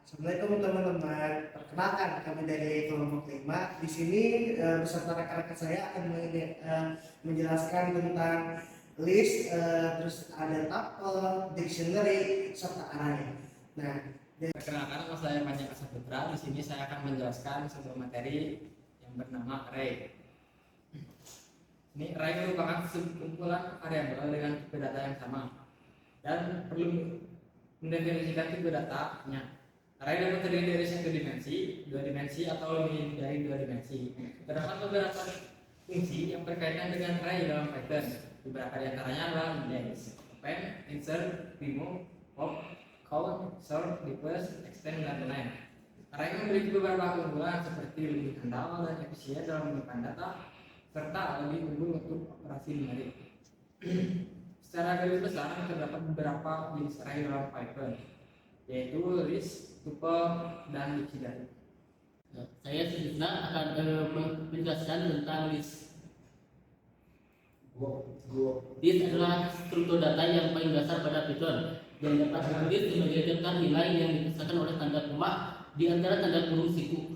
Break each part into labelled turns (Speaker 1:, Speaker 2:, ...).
Speaker 1: Assalamualaikum teman-teman. Perkenalkan kami dari kelompok 5. Di sini beserta rekan-rekan saya akan menjelaskan tentang list, terus ada tuple, dictionary, serta array. Nah,
Speaker 2: perkenalkan, nama saya Panjang Asaputra. Di sini saya akan menjelaskan sebuah materi yang bernama array. Ini array merupakan kumpulan variabel dengan tipe data yang sama dan perlu mendefinisikan tipe datanya. Array dapat terdiri dari satu dimensi, dua dimensi, atau lebih dari dua dimensi. Terdapat beberapa fungsi yang berkaitan dengan array dalam Python. Beberapa di antaranya adalah index, append, insert, remove, pop, count, sort, reverse, extend, dan lain-lain. Array memiliki beberapa keunggulan seperti lebih handal dan efisien dalam menyimpan data, serta lebih unggul untuk operasi numerik. Secara garis besar terdapat beberapa jenis array dalam Python, yaitu list, tuple, dan dictionary.
Speaker 3: Saya selanjutnya akan menjelaskan tentang list. List adalah struktur data yang paling dasar pada Python yang dapat ditulis sebagai daftar nilai yang dipisahkan oleh tanda koma di antara tanda kurung siku.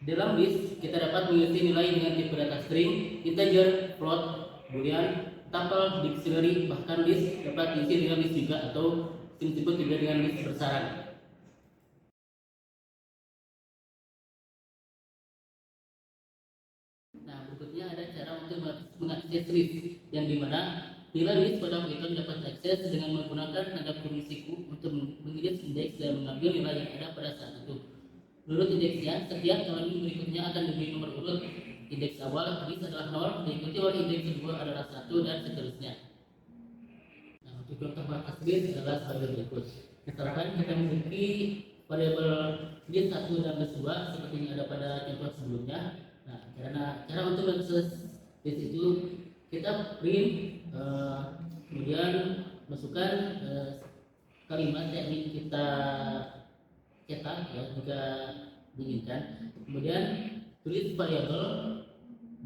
Speaker 3: Dalam list, kita dapat mengisi nilai dengan tipe data string, integer, float, boolean, tuple, dictionary, bahkan list dapat diisi dengan list juga atau disebut juga dengan list bersaran. Nah, berikutnya ada cara untuk mengakses list, yang dimana nilai list pada Python dapat diakses dengan menggunakan tanda kurung siku untuk mengedit indeks dan mengambil nilai yang ada pada saat itu. Menurut indeksnya, setiap elemen berikutnya akan diberi nomor urut. Indeks awal list adalah 0, diikuti oleh indeks kedua adalah 1, dan seterusnya. Nah, untuk contoh markas list adalah sebagai berikut. Misalkan kita memiliki variabel list 1 dan list 2 seperti yang ada pada contoh sebelumnya. Nah, cara untuk mengakses list itu kita print, kemudian masukkan kalimat yang ingin kita cetak ya jika diinginkan. Kemudian tulis variabel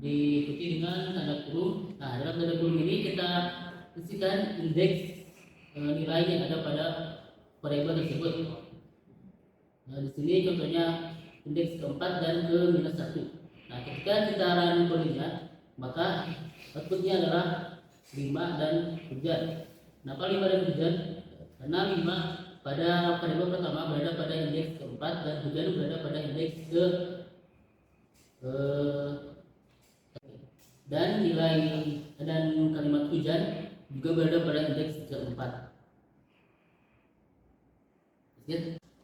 Speaker 3: diikuti dengan tanda kurung. Nah, dalam tanda kurung ini kita isikan indeks nilai yang ada pada variabel tersebut. Nah, di sini contohnya indeks keempat dan ke -1. Nah, ketika kita run codingnya, maka outputnya adalah 5 dan hujan. Kenapa 5 dan hujan? Karena 5 pada variabel pertama berada pada indeks keempat dan hujan berada pada indeks ke dan nilai dan kalimat hujan juga berada pada indeks keempat.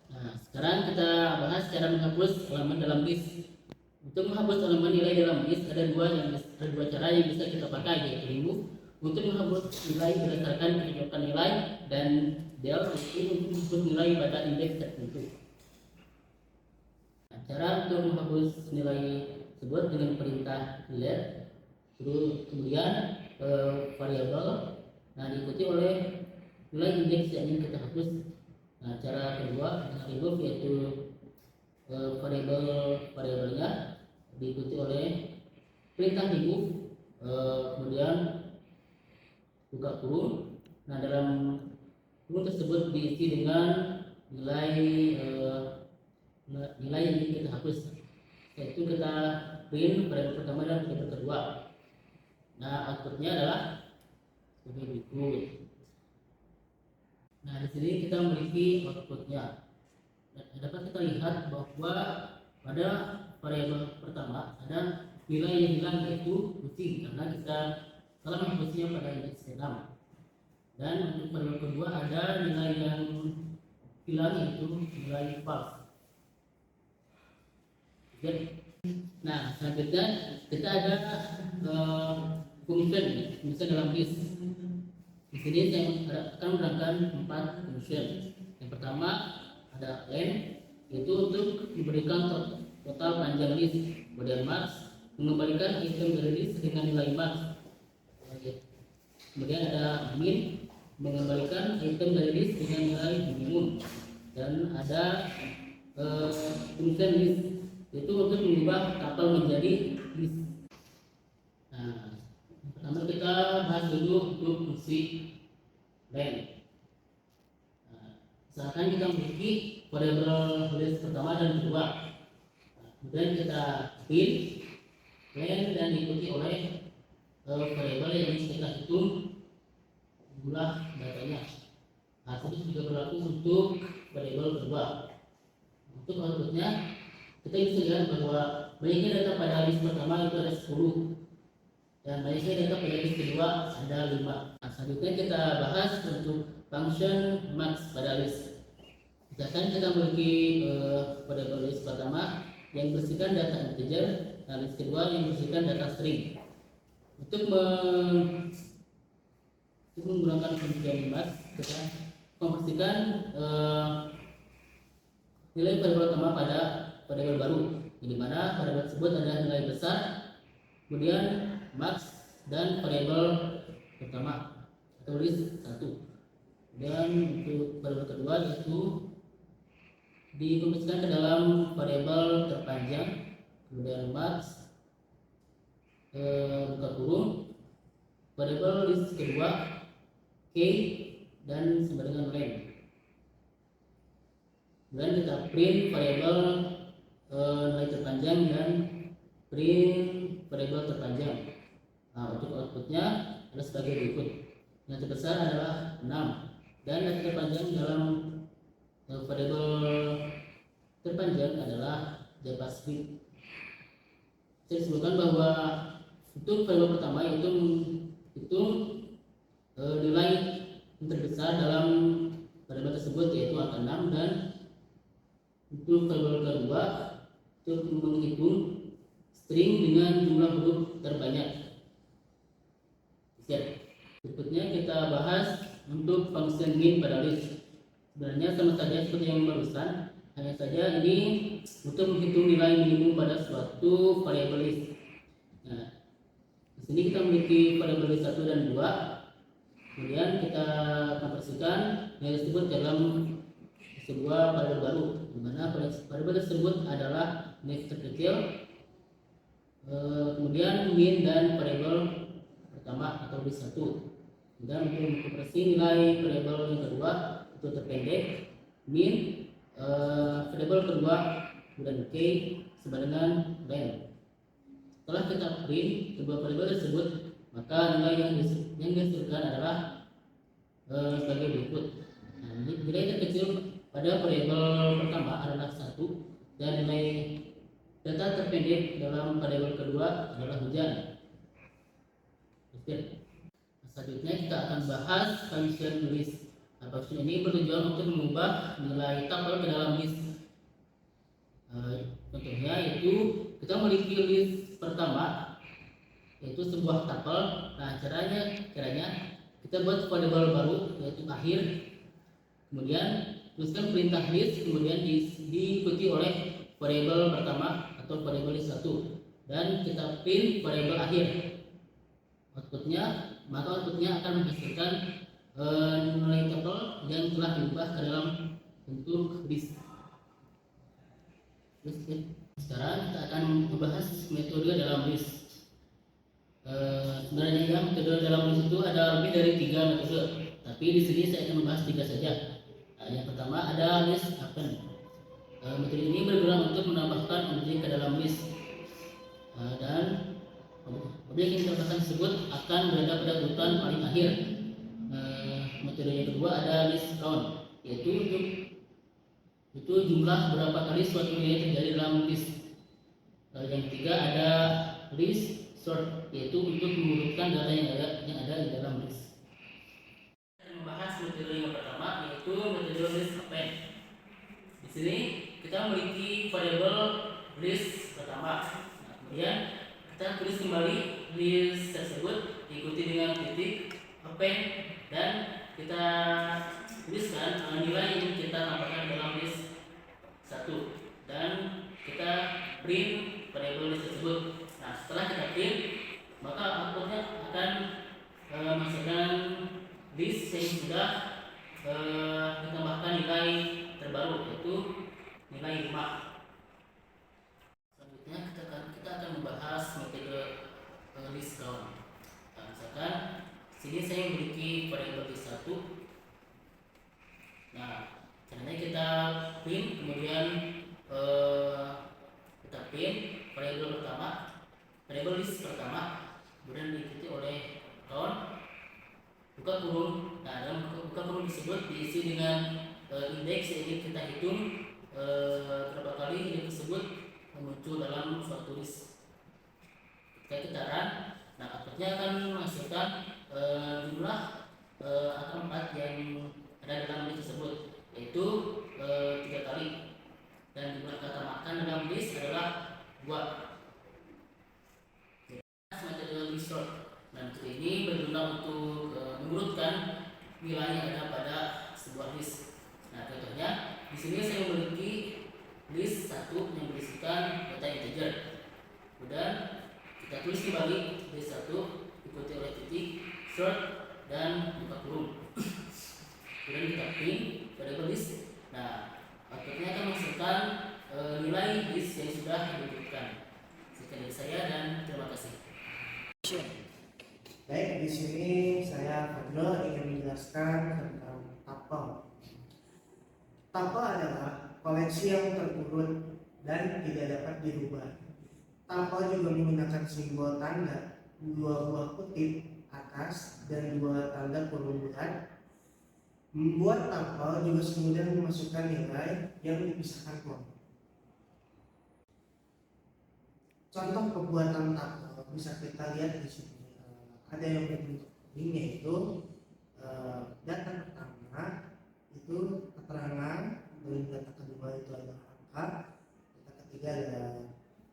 Speaker 3: Nah, sekarang kita bahas cara menghapus elemen dalam list. Untuk menghapus elemen nilai dalam list ada dua cara yang bisa kita pakai, yaitu remove untuk menghapus nilai berdasarkan kecocokan nilai, dan del untuk menghapus nilai pada indeks tertentu. Nah, cara untuk menghapus nilai tersebut dengan perintah delete, terus kemudian variabel, nah diikuti oleh nilai indeks yang ingin kita hapus. Nah, cara kedua dengan remove, yaitu variabelnya diikuti oleh perintah remove, kemudian buka kurung. Nah, dalam kurung tersebut diisi dengan nilai yang ingin kita hapus, yaitu kita print variabel pertama dan variabel kedua. Nah, outputnya adalah sebagai berikut. Nah, di sini kita memiliki outputnya. Dapat kita lihat bahwa pada variabel pertama ada nilai yang hilang, yaitu kucing, karena kita salah menghapusnya pada indeks 6. Dan untuk variabel kedua ada nilai yang hilang, yaitu nilai false. Nah, selanjutnya kita ada function dalam list. Di sini saya akan menerangkan 4 function. Yang pertama ada len, yaitu untuk memberikan total panjang list. Kemudian max, mengembalikan item dari list dengan nilai max. Kemudian ada min, mengembalikan item dari list dengan nilai minimum. Dan ada function list, yaitu untuk mengubah tuple menjadi list. Nah, pertama kita bahas dulu untuk fungsi len. Nah, misalkan kita memiliki variabel list pertama dan kedua. Kemudian kita print len dan diikuti oleh variabel yang kita hitung jumlah datanya. Nah, itu juga berlaku untuk variabel kedua. Untuk outputnya kita bisa lihat bahwa banyaknya data pada list pertama itu ada 10 dan banyaknya data pada list kedua ada 5. Nah, selanjutnya kita bahas untuk function max pada list. Misalkan kita memiliki variabel list pertama yang bersihkan data integer, dan list kedua yang bersihkan data string. Untuk menggunakan function max, kita membersihkan nilai variabel pertama pada variabel baru, di mana variabel tersebut ada nilai besar, kemudian max dan variabel pertama atau list 1. Dan untuk variabel kedua yaitu dikonversikan ke dalam variabel terpanjang, kemudian max buka kurung variabel list kedua k dan sama dengan len. Kemudian kita print variabel nilai terpanjang dan print variabel terpanjang. Nah, untuk outputnya adalah sebagai berikut. Yang terbesar adalah 6 dan yang terpanjang dalam variabel terpanjang adalah JavaScript. Saya sebutkan bahwa untuk variabel pertama itu nilai yang terbesar dalam variabel tersebut yaitu angka 6, dan untuk variabel kedua itu menghitung string dengan jumlah huruf terbanyak. Berikutnya kita bahas untuk function min pada list. Sebenarnya sama saja seperti yang barusan, hanya saja ini untuk menghitung nilai minimum pada suatu variabel list. Nah, di sini kita memiliki variabel list 1 dan 2. Kemudian kita konversikan nilai tersebut dalam sebuah variabel baru, di mana variabel tersebut adalah nilai terkecil, kemudian min dan variabel pertama atau list 1. Dan untuk mengkonversi nilai variabel yang kedua itu terpendek min variabel kedua kemudian k sama dengan len. Setelah kita print kedua variabel tersebut, maka nilai yang dihasilkan adalah sebagai berikut. Nah, nilai terkecil pada variabel pertama adalah 1 dan nilai data terpendek dalam variabel kedua adalah hujan. Selanjutnya kita akan bahas function list. Nah, function ini bertujuan untuk mengubah nilai tuple ke dalam list. Contohnya yaitu kita memiliki list pertama yaitu sebuah tuple. Nah, caranya kita buat variabel baru yaitu akhir, kemudian tuliskan perintah list, kemudian diikuti oleh variabel pertama atau variabel list 1, dan kita print variabel akhir. Maka outputnya akan menghasilkan nilai tuple yang telah diubah ke dalam bentuk list. Sekarang kita akan membahas metode dalam list. Sebenarnya metode dalam list itu ada lebih dari 3 metode, tapi di sini saya akan membahas 3 saja. Yang pertama ada list append. Metode ini berguna untuk menambahkan objek ke dalam list, dan objek yang ditambahkan tersebut akan berada pada urutan paling akhir. Metode yang kedua ada list count, yaitu untuk jumlah berapa kali suatu nilai terjadi dalam list. Yang ketiga ada list sort, yaitu untuk mengurutkan data yang ada di dalam list. Kita membahas metode yang pertama yaitu metode list append. Di sini kita memiliki variabel list pertama. Nah, kemudian kita tulis kembali list tersebut diikuti dengan titik append, dan kita tuliskan nilai yang kita tambahkan dalam list 1, dan kita print variabel list tersebut. Nah, setelah kita print, maka outputnya akan menghasilkan list yang sudah ditambahkan nilai terbaru yaitu nilai 5. Selanjutnya kita akan membahas metode list count. Nah, misalkan sini saya memiliki variabel list 1. Nah, caranya kita kita print, kemudian kita print variabel pertama, variabel list pertama, kemudian diikuti oleh count, buka kurung. Nah, dalam buka kurung tersebut diisi dengan indeks yang ingin kita hitung berapa kali indeks tersebut muncul dalam suatu list. Ketika kita run, nah outputnya akan menghasilkan jumlah angka 4 yang ada dalam list tersebut, yaitu 3 kali, dan jumlah kata makan dalam list adalah 2. Semacam list sort. Nah, ini berguna untuk mengurutkan nilai yang ada pada sebuah list. Nah, contohnya di sini saya memiliki list 1 yang berisikan data integer. Kemudian kita tulis kembali list 1 diikuti oleh titik, short, dan buka kurung. Kemudian kita print variable list. Nah, outputnya akan menghasilkan nilai list yang sudah diberikan. Sekian dari saya dan terima kasih.
Speaker 1: Baik, di sini saya Fadlo ingin menjelaskan tentang tuple. Tuple adalah koleksi yang terurut dan tidak dapat dirubah. Tuple juga menggunakan simbol tanda, 2 buah kutip atas dan 2 tanda kurung bulat. Membuat tuple juga semudah memasukkan nilai yang dipisahkan kelompok. Contoh pembuatan tuple bisa kita lihat di sini. Ada yang berbentuk ini, yaitu data pertama itu keterangan, dan data kedua itu adalah angka, data ketiga adalah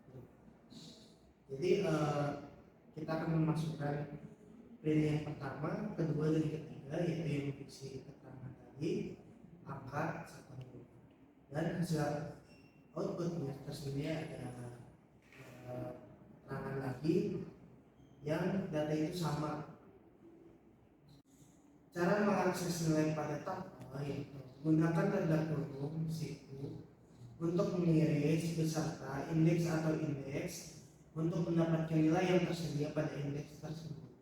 Speaker 1: huruf. Jadi kita akan memasukkan print yang pertama, kedua, dan ketiga, yaitu yang berisi keterangan tadi, angka, serta huruf. Dan hasil outputnya tersedia ada keterangan lagi yang data itu sama. Cara mengakses nilai pada tuple yaitu menggunakan tanda kurung siku untuk mengiris beserta indeks atau indeks untuk mendapatkan nilai yang tersedia pada indeks tersebut.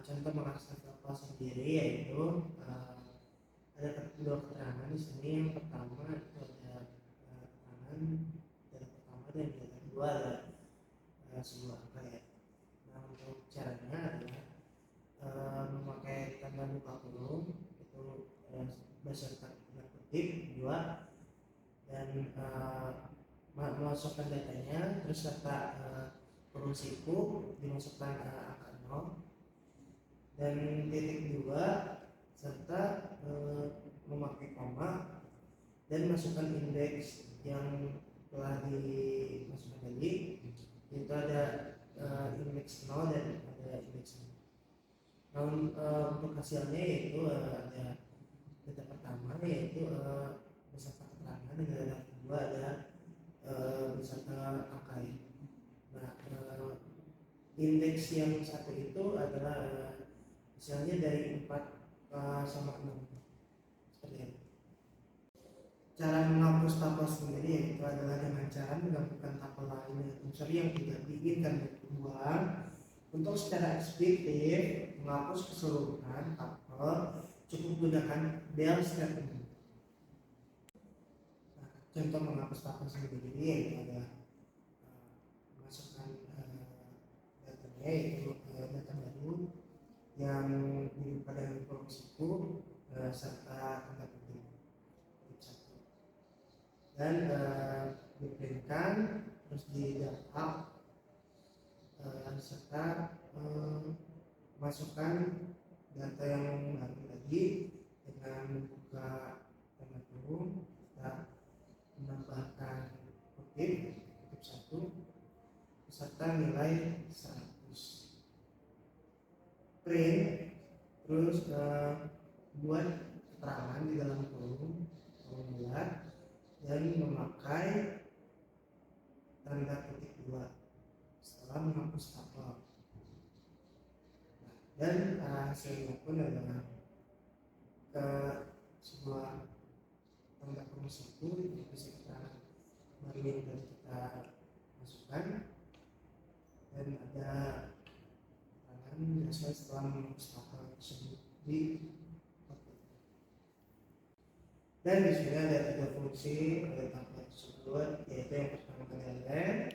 Speaker 1: Contoh mengakses tuple sendiri yaitu ada 2 keterangan di sini. Yang pertama itu ada keterangan data pertama, dan data kedua ada sebuah angka ya. Nah, untuk caranya adalah memakai tanda buka kurung itu beserta tanda kutip 2, dan memasukkan datanya, terus serta kurung siku dimasukkan angka 0, dan titik 2 serta memakai koma, dan masukkan indeks yang telah dimasukkan tadi. Itu ada indeks 0 dan ada indeks 0. Nah, untuk hasilnya yaitu ada data pertama yaitu beserta keterangan, dan data kedua ada beserta angka. Nah, indeks yang satu itu adalah misalnya dari 4 sama 6 seperti itu. Cara menghapus tuple sendiri yaitu adalah dengan cara menggabungkan tuple lain dengan unsur yang tidak diinginkan berkembang. Untuk secara eksplisif menghapus keseluruhan tuple cukup gunakan del statement. Nah, contoh menghapus tuple sendiri yaitu adalah memasukkan datanya, yaitu data baru yang dibuka dengan kolom siku serta tanda kutip 1, dan diprintkan, terus di data serta masukkan data yang baru tadi dengan membuka tanda kurung dan menambahkan kutip 1 beserta nilai 100. Print, terus buat keterangan di dalam kurung bulat, dan memakai tanda kutip 2 setelah menghapus tuple. Dan hasilnya pun adalah ke sebuah tanda kurung siku yang bisa kita baru yang tadi kita masukkan, dan ada keterangan jelaskan setelah menghapus tuple tersebut di output. Dan di sini ada tiga fungsi pada tabel tersebut, yaitu yang pertama adalah len,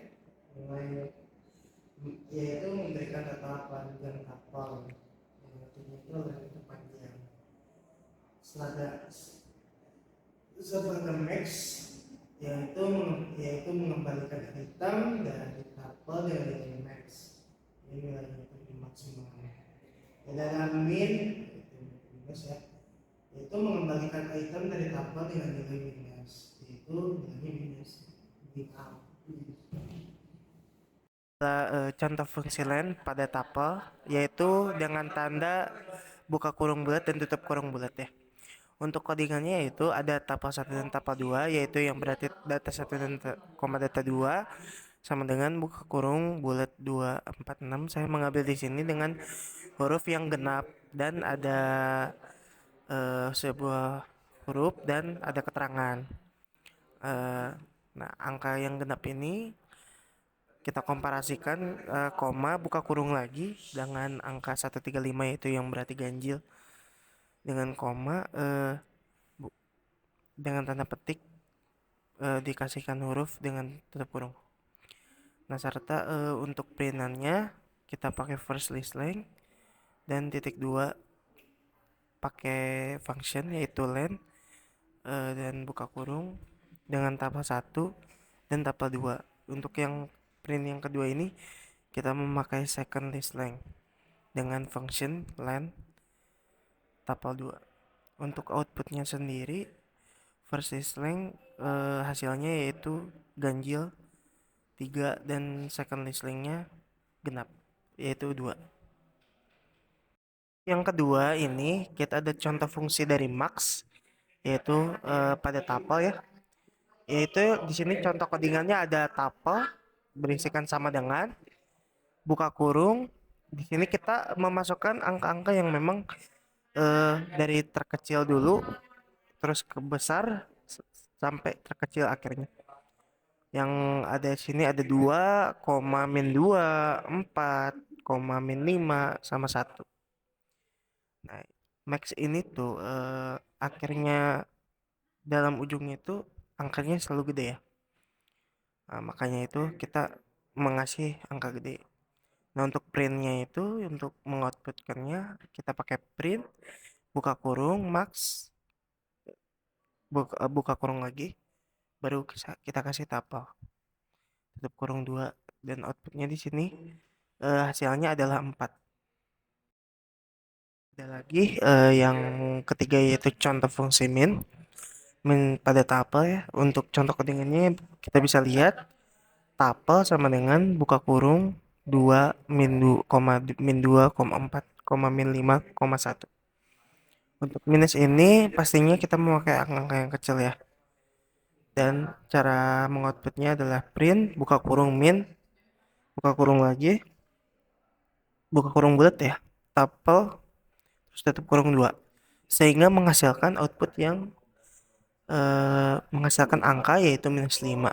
Speaker 1: yaitu memberikan data panjang kapal, yang artinya itu len itu panjang. Setelah max, yaitu mengembalikan item dari kapal dengan nilai max. Ini nilainya itu maksimal. Dalam min itu minus ya, yaitu mengembalikan item dari kapal dengan nilai minus, yaitu nilainya minus. Contoh fungsi len pada tuple yaitu dengan tanda buka kurung bulat dan tutup kurung bulat ya. Untuk codingannya yaitu ada tuple 1 dan tuple 2, yaitu yang berarti data 1 dan data 2 sama dengan buka kurung bulat 246. Saya mengambil di sini dengan huruf yang genap dan ada sebuah huruf dan ada keterangan. Nah, angka yang genap ini kita komparasikan koma buka kurung lagi dengan angka 135, yaitu yang berarti ganjil, dengan koma dengan tanda petik dikasihkan huruf dengan tutup kurung. Nah, serta untuk printannya kita pakai first list length dan titik 2 pakai function yaitu len dan buka kurung dengan tabel 1 dan tabel 2. Untuk yang print yang kedua ini kita memakai second list length dengan function len tabel 2. Untuk outputnya sendiri first list length hasilnya yaitu ganjil 3 dan second list lengthnya genap yaitu 2. Yang kedua ini kita ada contoh fungsi dari max, yaitu pada tuple ya, yaitu di sini contoh codingannya ada tuple berisikan sama dengan buka kurung. Di sini kita memasukkan angka-angka yang memang dari terkecil dulu terus ke besar sampai terkecil akhirnya. Yang ada di sini ada 2, min 2, 4, min 5 sama 1. Nah, max ini tuh akhirnya dalam ujungnya itu angkanya selalu gede ya. Nah, makanya itu kita mengasih angka gede. Nah, untuk printnya itu untuk mengoutputkannya kita pakai print buka kurung max buka kurung lagi, baru kita kasih tuple tutup kurung 2 dan outputnya di sini hasilnya adalah 4. Ada lagi yang ketiga yaitu contoh fungsi min pada tuple ya. Untuk contoh codingannya kita bisa lihat tuple sama dengan buka kurung 2 min 2, min 2, 4, min 5, 1. Untuk minus ini pastinya kita memakai angka yang kecil ya. Dan cara mengoutputnya adalah print buka kurung min buka kurung lagi buka kurung bulat ya, tuple terus tutup kurung 2, sehingga menghasilkan output yang menghasilkan angka yaitu minus 5.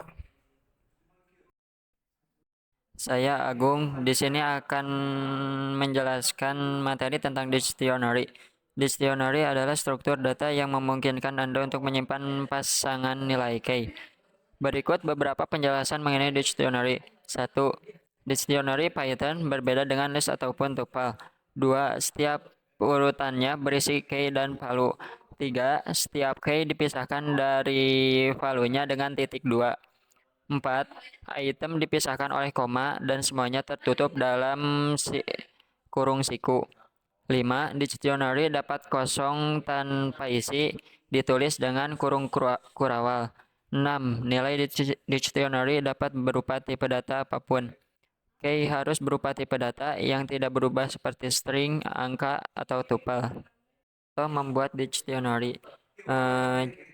Speaker 4: Saya Agung, di sini akan menjelaskan materi tentang dictionary. Dictionary adalah struktur data yang memungkinkan Anda untuk menyimpan pasangan nilai key. Berikut beberapa penjelasan mengenai dictionary. 1. Dictionary Python berbeda dengan list ataupun tuple. 2. Setiap urutannya berisi key dan value. 3. Setiap key dipisahkan dari value-nya dengan titik 2. 4. Item dipisahkan oleh koma dan semuanya tertutup dalam kurung siku. 5. Dictionary dapat kosong tanpa isi, ditulis dengan kurung kurawal. 6. Nilai dictionary dapat berupa tipe data apapun. Key harus berupa tipe data yang tidak berubah seperti string, angka, atau tuple. Contoh membuat dictionary.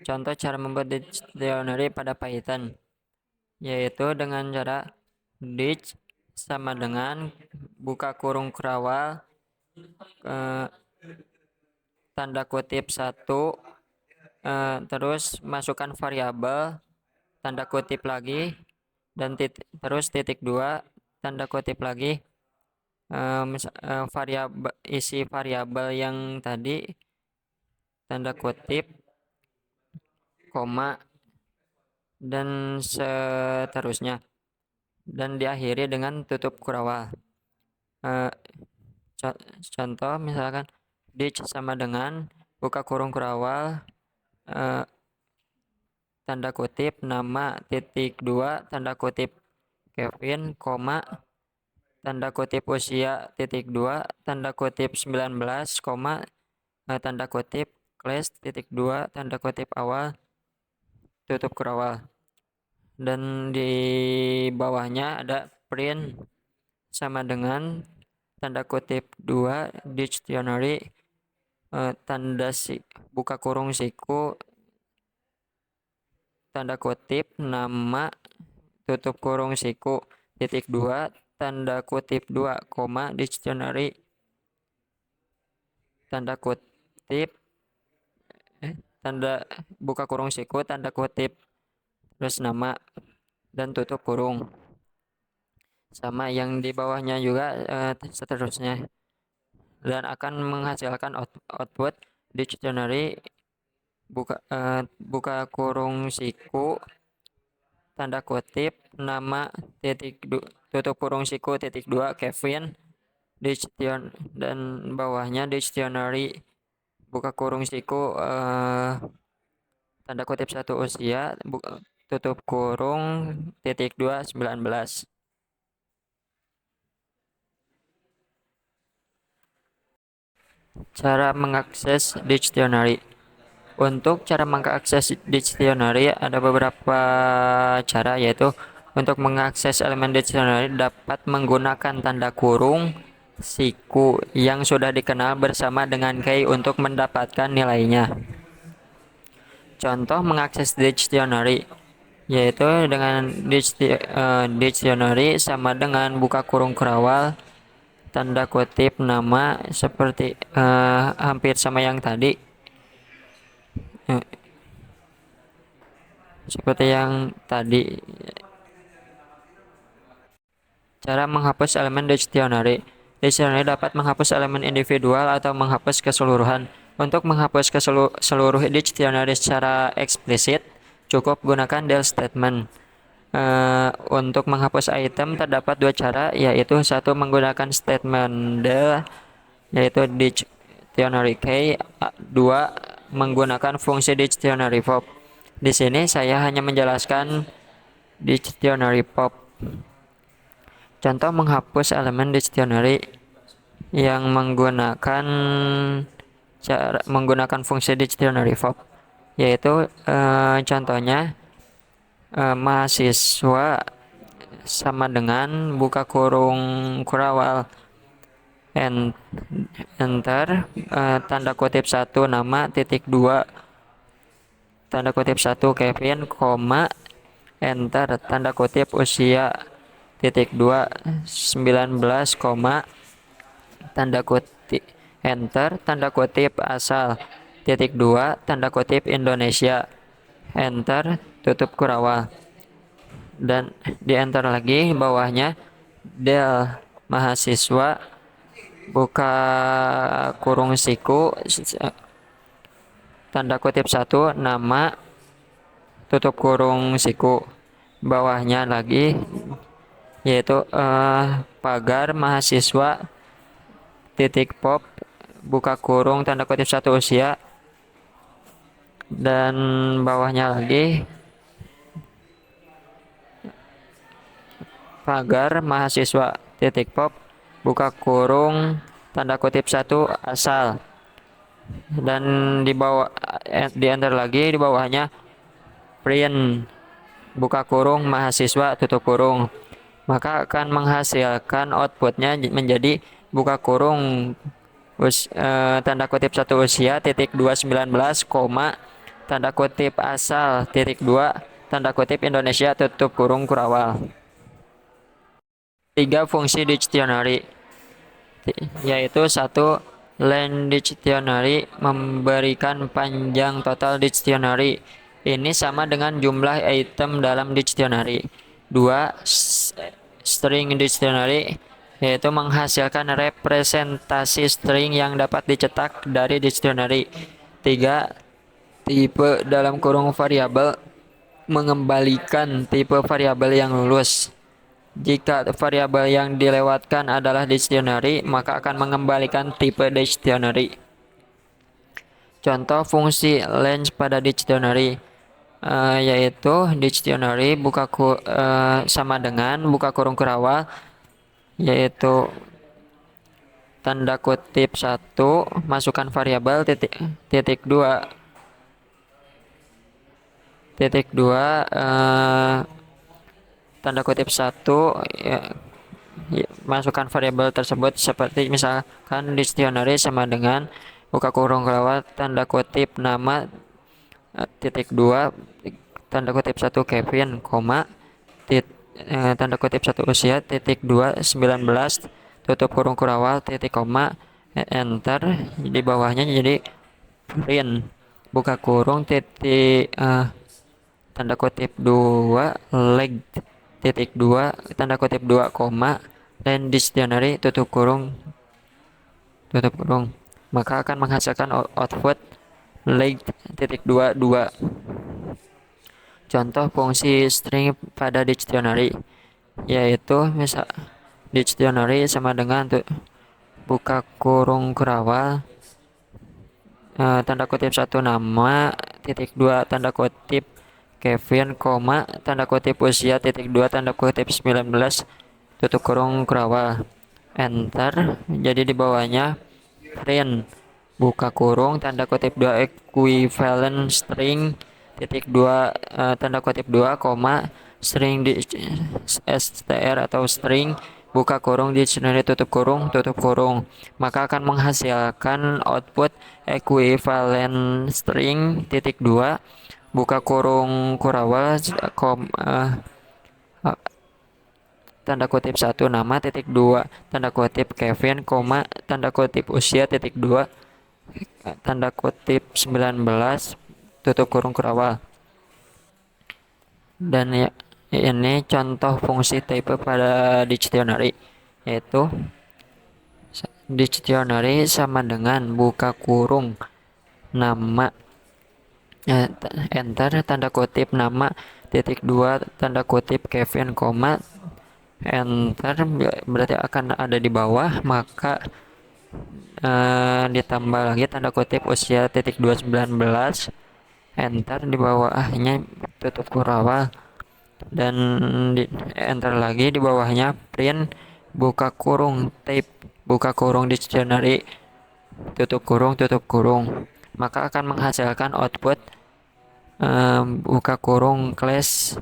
Speaker 4: Contoh cara membuat dictionary pada Python, yaitu dengan cara dict sama dengan buka kurung kurawal tanda kutip 1 terus masukkan variabel tanda kutip lagi dan terus titik 2 tanda kutip lagi isi variabel yang tadi tanda kutip koma, dan seterusnya, dan diakhiri dengan tutup kurang. Eh, Contoh misalkan ditch sama dengan buka kurung kurawal tanda kutip nama titik 2 tanda kutip Kevin koma tanda kutip usia titik 2 tanda kutip 19 koma tanda kutip kelas titik 2 tanda kutip awal tutup kurawal, dan di bawahnya ada print sama dengan tanda kutip 2 dictionary tanda buka kurung siku tanda kutip nama tutup kurung siku titik 2 tanda kutip 2 koma dictionary tanda kutip tanda buka kurung siku tanda kutip terus nama dan tutup kurung, sama yang di bawahnya juga seterusnya, dan akan menghasilkan output dictionary buka kurung siku tanda kutip nama titik tutup kurung siku titik 2 Kevin dan bawahnya dictionary buka kurung siku tanda kutip 1 usia tutup kurung titik 2 19. Cara mengakses dictionary. Untuk cara mengakses dictionary ada beberapa cara, yaitu untuk mengakses elemen dictionary dapat menggunakan tanda kurung siku yang sudah dikenal bersama dengan key untuk mendapatkan nilainya. Contoh mengakses dictionary yaitu dengan dictionary sama dengan buka kurung kurawal tanda kutip nama seperti hampir sama yang tadi, seperti yang tadi. Cara menghapus elemen dictionary. Dictionary dapat menghapus elemen individual atau menghapus keseluruhan. Untuk menghapus seluruh dictionary secara eksplisit, cukup gunakan del statement. Untuk menghapus item terdapat 2 cara, yaitu satu menggunakan statement del yaitu dictionary key, 2 menggunakan fungsi dictionary pop. Di sini saya hanya menjelaskan dictionary pop. Contoh menghapus elemen dictionary yang menggunakan fungsi dictionary pop, yaitu contohnya mahasiswa sama dengan buka kurung kurawal enter tanda kutip 1 nama titik 2 tanda kutip 1 Kevin koma enter tanda kutip usia titik 2 19 koma tanda kutip enter tanda kutip asal titik 2 tanda kutip Indonesia enter tutup kurawal, dan di enter lagi bawahnya del mahasiswa buka kurung siku tanda kutip 1 nama tutup kurung siku, bawahnya lagi yaitu pagar mahasiswa titik pop buka kurung tanda kutip 1 usia, dan bawahnya lagi pagar mahasiswa titik pop buka kurung tanda kutip 1 asal, dan di bawah di enter lagi di bawahnya print buka kurung mahasiswa tutup kurung, maka akan menghasilkan outputnya menjadi buka kurung tanda kutip 1 usia titik 2 19 koma tanda kutip asal titik 2 tanda kutip Indonesia tutup kurung kurawal. 3 fungsi dictionary, yaitu 1 length dictionary memberikan panjang total dictionary, ini sama dengan jumlah item dalam dictionary. 2 string dictionary, yaitu menghasilkan representasi string yang dapat dicetak dari dictionary. 3 tipe dalam kurung variabel mengembalikan tipe variabel yang lulus. Jika variabel yang dilewatkan adalah dictionary, maka akan mengembalikan tipe dictionary. Contoh fungsi range pada dictionary yaitu dictionary sama dengan buka kurung kurawal, yaitu tanda kutip 1 masukkan variabel titik 2 tanda kutip 1 masukkan variabel tersebut, seperti misalkan dictionary sama dengan buka kurung kurawal tanda kutip nama titik 2 tanda kutip 1 Kevin, koma tanda kutip 1 usia titik 2 19 tutup kurung kurawal titik koma enter. Di bawahnya jadi print buka kurung titik tanda kutip 2 leg titik 2 tanda kutip 2 koma dan dictionary tutup kurung, maka akan menghasilkan output leg titik 2 2. Contoh fungsi string pada dictionary yaitu misal dictionary sama dengan buka kurung kurawal tanda kutip 1 nama titik 2 tanda kutip Kevin, koma tanda kutip usia titik 2 tanda kutip 19 tutup kurung kurawal enter. Jadi di bawahnya print buka kurung tanda kutip 2 equivalent string titik 2 tanda kutip 2 koma string di str atau string buka kurung dictionary tutup kurung, maka akan menghasilkan output equivalent string titik 2 buka kurung kurawal tanda kutip 1 nama titik 2 tanda kutip Kevin, koma tanda kutip usia titik 2 tanda kutip 19 tutup kurung kurawal. Dan ya, ini contoh fungsi type pada dictionary, yaitu dictionary sama dengan buka kurung nama enter tanda kutip nama titik 2 tanda kutip Kevin, koma enter. Berarti akan ada di bawah, maka ditambah lagi tanda kutip usia titik 2 19 enter. Di bawahnya tutup kurawal dan enter lagi. Di bawahnya print buka kurung type buka kurung dictionary tutup kurung, maka akan menghasilkan output buka kurung class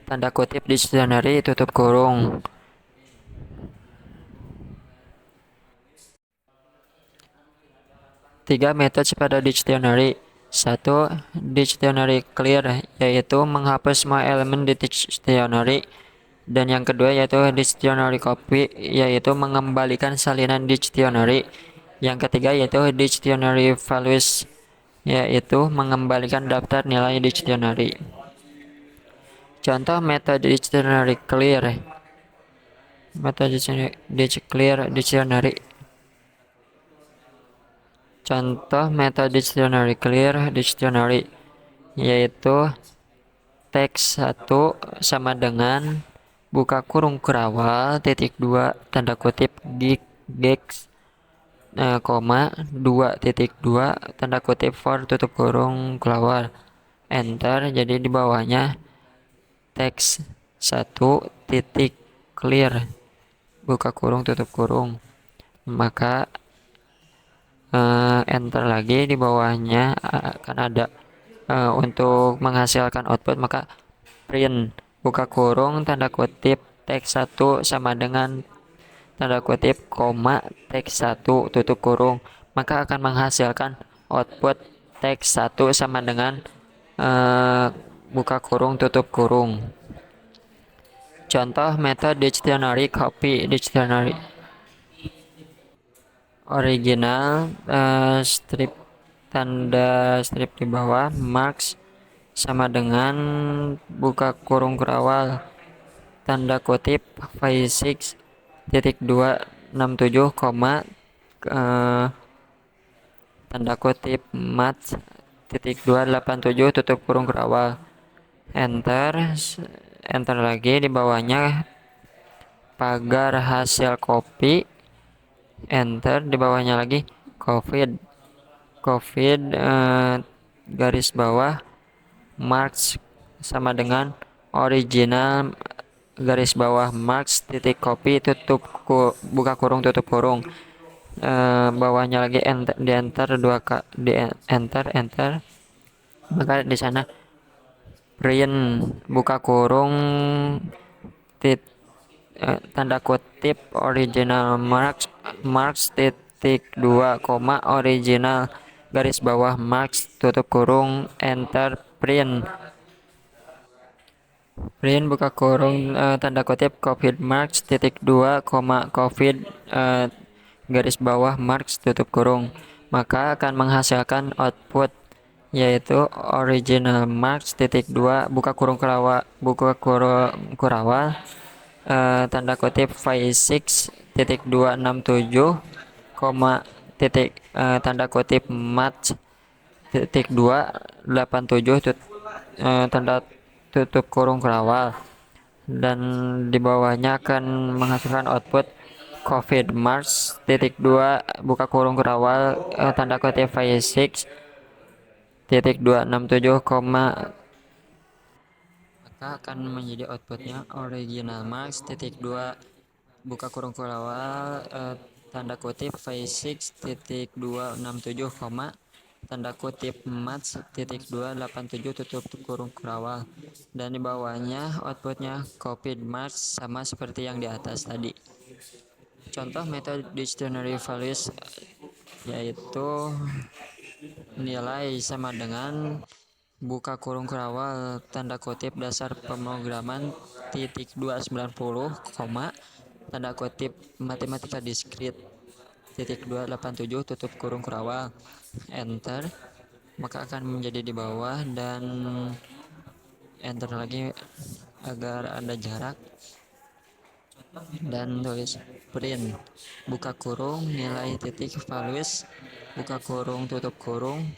Speaker 4: tanda kutip dictionary tutup kurung. Tiga metode pada dictionary. 1. Dictionary clear, yaitu menghapus semua elemen di dictionary. Dan yang kedua yaitu dictionary copy, yaitu mengembalikan salinan dictionary. Yang ketiga yaitu dictionary values, yaitu mengembalikan daftar nilai dictionary. Contoh metode dictionary clear. Metode dictionary. Contoh metode dictionary clear dictionary yaitu teks 1 sama dengan buka kurung kurawal titik 2 tanda kutip gex koma 2 titik 2 tanda kutip for tutup kurung kurawal enter. Jadi di bawahnya teks 1 titik clear buka kurung tutup kurung, maka enter lagi. Di bawahnya akan ada untuk menghasilkan output, maka print buka kurung tanda kutip teks 1 sama dengan tanda kutip koma teks 1 tutup kurung, maka akan menghasilkan output teks 1 sama dengan buka kurung tutup kurung. Contoh metode dictionary copy dictionary original strip tanda strip di bawah marks sama dengan buka kurung kurawal tanda kutip 56 titik 2 67 koma tanda kutip mat titik 287 tutup kurung kerawal, enter, enter lagi. Di bawahnya pagar hasil kopi, enter. Di bawahnya lagi covid garis bawah marks sama dengan original garis bawah marks titik kopi buka kurung tutup kurung. Bawahnya lagi enter, di enter di enter, maka di sana print buka kurung tanda kutip original marks titik 2 koma original garis bawah marks tutup kurung, enter. Print buka kurung tanda kutip covid marks titik 2 koma covid garis bawah marks tutup kurung, maka akan menghasilkan output yaitu original marks titik 2 buka kurung kurawal tanda kutip v6 titik 267 koma titik tanda kutip match titik 287 tanda tutup kurung kerawal, dan di bawahnya akan menghasilkan output covid marks titik 2 buka kurung kerawal tanda kutip v6 titik 267 koma, maka akan menjadi outputnya original marks titik 2 buka kurung kerawal tanda kutip v6 titik 267 koma tanda kutip match titik 287 tutup kurung kerawal, dan di bawahnya outputnya covid marks sama seperti yang di atas tadi. Contoh metode dictionary values yaitu nilai sama dengan buka kurung kerawal tanda kutip dasar pemrograman titik 290 koma tanda kutip matematika diskrit titik 287 tutup kurung kerawal, enter, maka akan menjadi di bawah, dan enter lagi agar ada jarak, dan tulis print buka kurung nilai titik values buka kurung tutup kurung,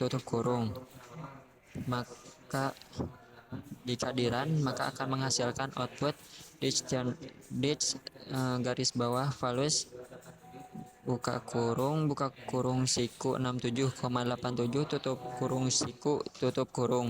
Speaker 4: maka jika di run maka akan menghasilkan output ditch garis bawah values buka kurung siku 67,87 tutup kurung siku tutup kurung.